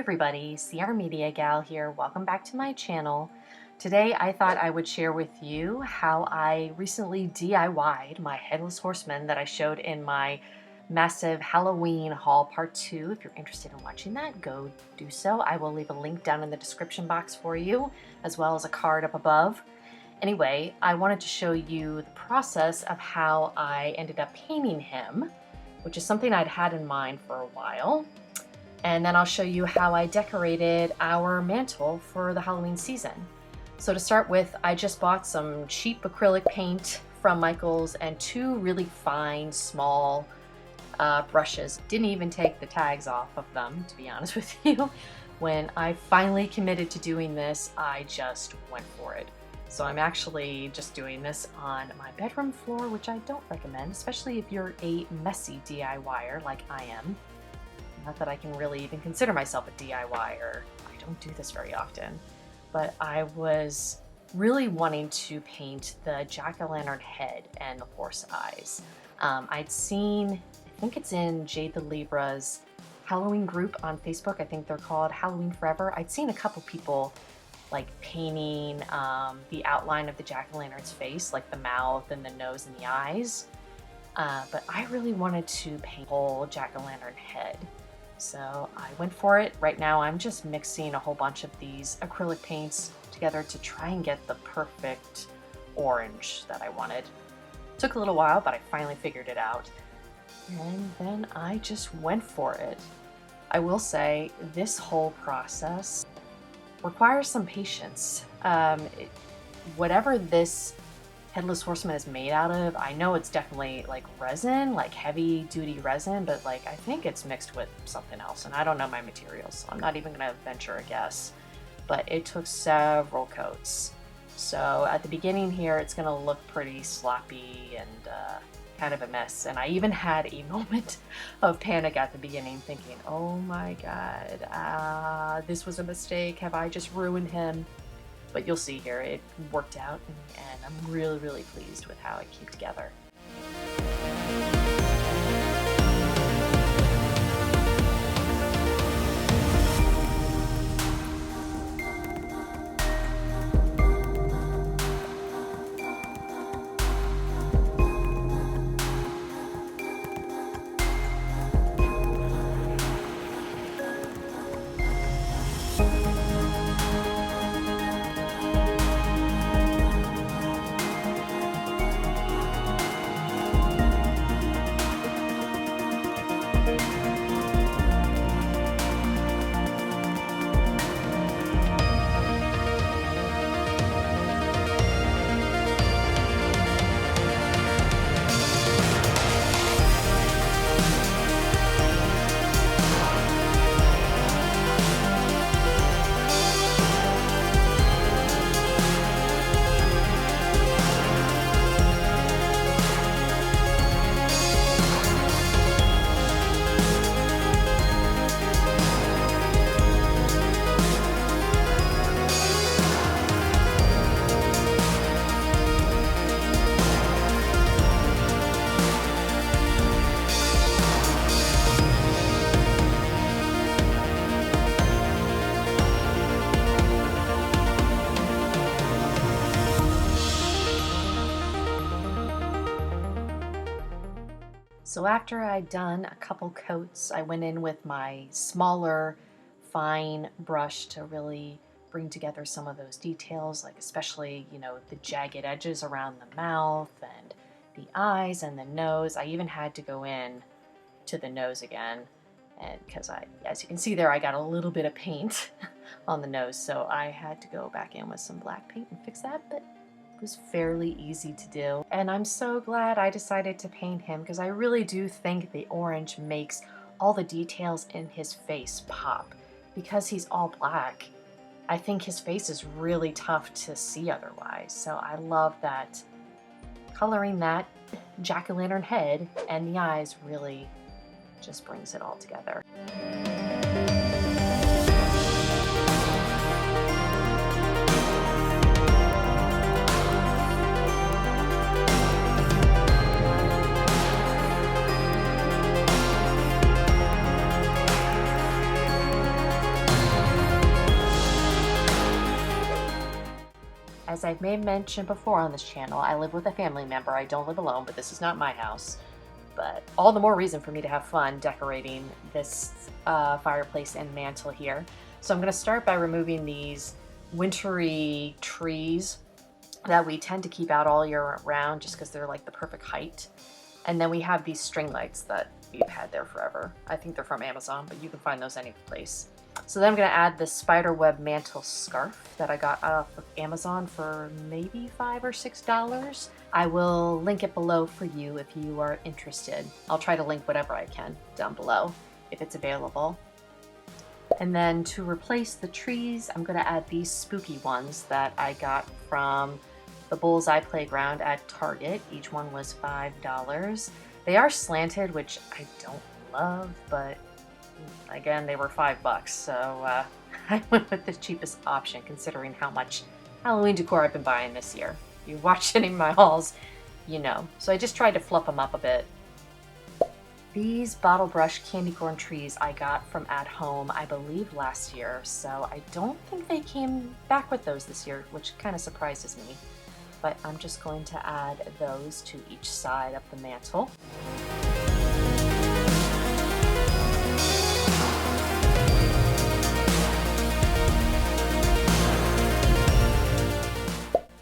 everybody, Sierra Media Gal here. Welcome back to my channel. Today I thought I would share with you how I recently DIY'd my Headless Horseman that I showed in my massive Halloween haul part 2. If you're interested in watching that, go do so. I will leave a link down in the description box for you, as well as a card up above. Anyway, I wanted to show you the process of how I ended up painting him, which is something I'd had in mind for a while. And then I'll show you how I decorated our mantle for the Halloween season. So to start with, I just bought some cheap acrylic paint from Michael's and two really fine, small brushes. Didn't even take the tags off of them, to be honest with you. When I finally committed to doing this, I just went for it. So I'm actually just doing this on my bedroom floor, which I don't recommend, especially if you're a messy DIYer like I am. Not that I can really even consider myself a DIYer. I don't do this very often. But I was really wanting to paint the jack-o'-lantern head and the horse eyes. I'd seen, I think it's in Jade the Libra's Halloween group on Facebook. I think they're called Halloween Forever. I'd seen a couple people like painting the outline of the jack-o'-lantern's face, like the mouth and the nose and the eyes. But I really wanted to paint the whole jack-o'-lantern head. So I went for it. Right now I'm just mixing a whole bunch of these acrylic paints together to try and get the perfect orange that I wanted. Took a little while, but I finally figured it out. And then I just went for it. I will say this whole process requires some patience. Whatever this Headless Horseman is made out of, I know it's definitely like resin, like heavy duty resin, but like I think it's mixed with something else, and I don't know my materials, so I'm not even gonna venture a guess. But it took several coats. So at the beginning here, it's gonna look pretty sloppy and kind of a mess. And I even had a moment of panic at the beginning, thinking, oh my God, this was a mistake. Have I just ruined him? But you'll see here, it worked out, and I'm really, really pleased with how it came together. So after I'd done a couple coats, I went in with my smaller, fine brush to really bring together some of those details, like especially, you know, the jagged edges around the mouth and the eyes and the nose. I even had to go in to the nose again, and because as you can see there, I got a little bit of paint on the nose, so I had to go back in with some black paint and fix that, but it was fairly easy to do. And I'm so glad I decided to paint him, because I really do think the orange makes all the details in his face pop. Because he's all black, I think his face is really tough to see otherwise. So I love that coloring that jack-o'-lantern head and the eyes really just brings it all together. as I may have mentioned before on this channel, I live with a family member. I don't live alone, but this is not my house. But all the more reason for me to have fun decorating this fireplace and mantle here. So I'm going to start by removing these wintry trees that we tend to keep out all year round just because they're like the perfect height. And then we have these string lights that we've had there forever. I think they're from Amazon, but you can find those any place. So then I'm going to add the spiderweb mantle scarf that I got off of Amazon for maybe $5 or $6. I will link it below for you if you are interested. I'll try to link whatever I can down below if it's available. And then to replace the trees, I'm going to add these spooky ones that I got from the Bullseye Playground at Target. Each one was $5. They are slanted, which I don't love, but again, they were $5, so I went with the cheapest option considering how much Halloween decor I've been buying this year. If you've watched any of my hauls, you know. So I just tried to fluff them up a bit. These bottle brush candy corn trees I got from At Home, I believe last year, so I don't think they came back with those this year, which kind of surprises me. But I'm just going to add those to each side of the mantle.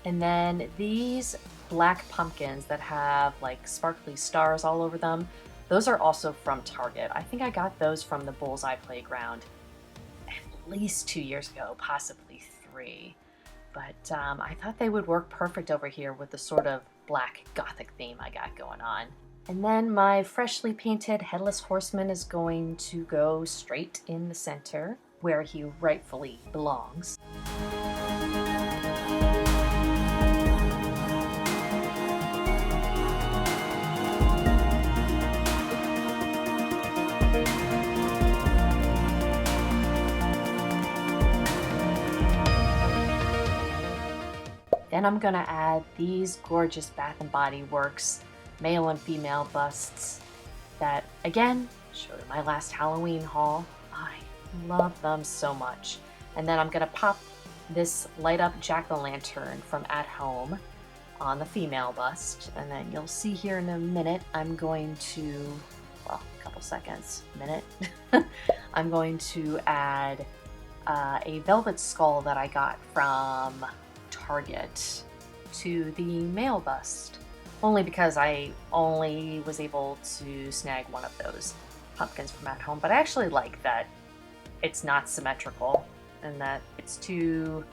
And then these black pumpkins that have like sparkly stars all over them, those are also from Target. I think I got those from the Bullseye Playground at least 2 years ago, possibly 3. But I thought they would work perfect over here with the sort of black gothic theme I got going on. And then my freshly painted Headless Horseman is going to go straight in the center where he rightfully belongs. Then I'm gonna add these gorgeous Bath & Body Works male and female busts that, again, showed in my last Halloween haul. I love them so much. And then I'm gonna pop this light up jack-o'-lantern from At Home on the female bust. And then you'll see here in a minute, I'm going to, well, a couple seconds, minute. I'm going to add a velvet skull that I got from Target to the male bust, only because I only was able to snag one of those pumpkins from At Home. But I actually like that it's not symmetrical and that it's two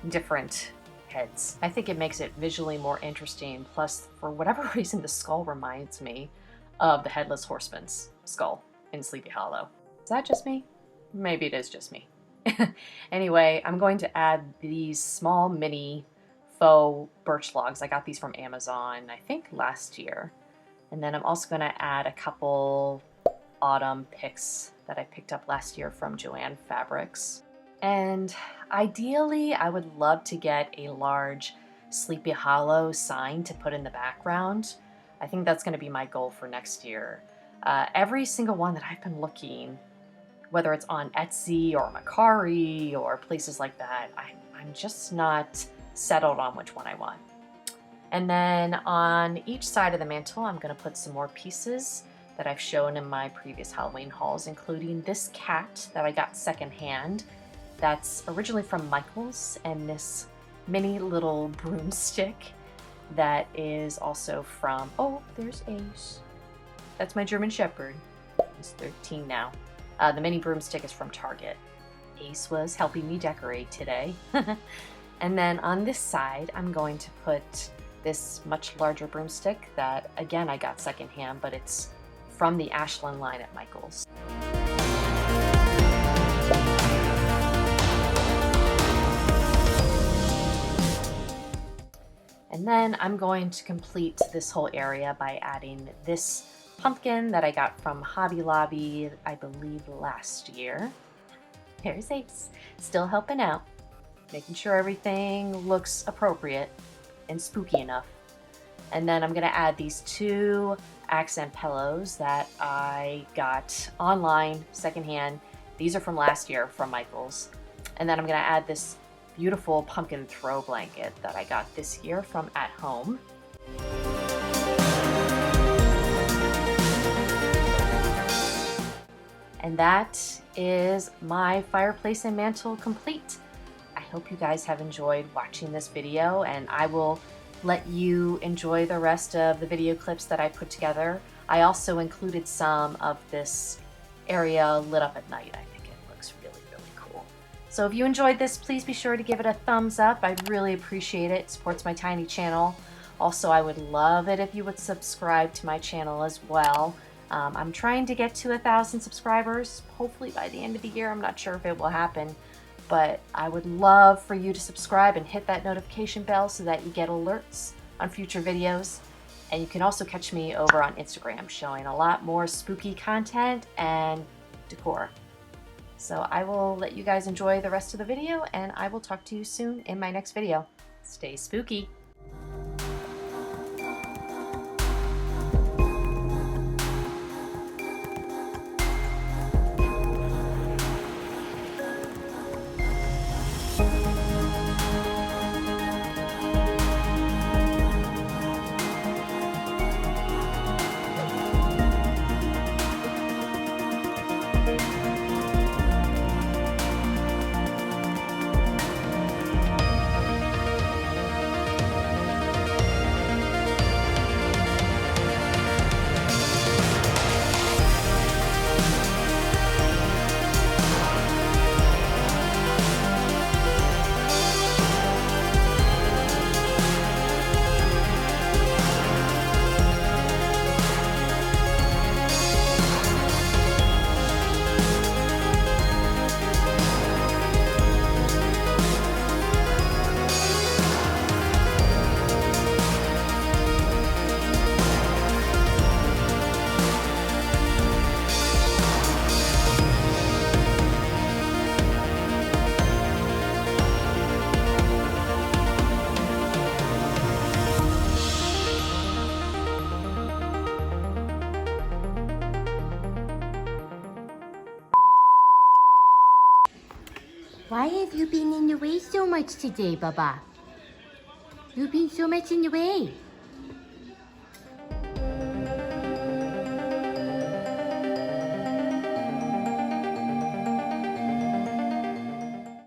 different heads. I think it makes it visually more interesting. Plus, for whatever reason, the skull reminds me of the Headless Horseman's skull in Sleepy Hollow. Is that just me? Maybe it is just me. Anyway, I'm going to add these small mini faux birch logs. I got these from Amazon, I think last year. And then I'm also going to add a couple autumn picks that I picked up last year from Joann Fabrics. And ideally, I would love to get a large Sleepy Hollow sign to put in the background. I think that's going to be my goal for next year. Every single one that I've been looking, whether it's on Etsy or Mercari or places like that, I'm just not settled on which one I want. And then on each side of the mantle, I'm going to put some more pieces that I've shown in my previous Halloween hauls, including this cat that I got secondhand. That's originally from Michael's, and this mini little broomstick that is also from, oh, there's Ace. That's my German Shepherd. He's 13 now. The mini broomstick is from Target. Ace was helping me decorate today. And then on this side, I'm going to put this much larger broomstick that, again, I got secondhand, but it's from the Ashland line at Michael's. And then I'm going to complete this whole area by adding this pumpkin that I got from Hobby Lobby, I believe last year. There's Ace, still helping out, making sure everything looks appropriate and spooky enough. And then I'm gonna add these two accent pillows that I got online, secondhand. These are from last year from Michael's. And then I'm gonna add this beautiful pumpkin throw blanket that I got this year from At Home. And that is my fireplace and mantle complete. I hope you guys have enjoyed watching this video, and I will let you enjoy the rest of the video clips that I put together. I also included some of this area lit up at night. I think it looks really, really cool. So if you enjoyed this, please be sure to give it a thumbs up. I'd really appreciate it. It supports my tiny channel. Also, I would love it if you would subscribe to my channel as well. I'm trying to get to 1,000 subscribers, hopefully by the end of the year. I'm not sure if it will happen, but I would love for you to subscribe and hit that notification bell so that you get alerts on future videos. And you can also catch me over on Instagram, showing a lot more spooky content and decor. So I will let you guys enjoy the rest of the video, and I will talk to you soon in my next video. Stay spooky. Why have you been in the way so much today, Baba? You've been so much in the way.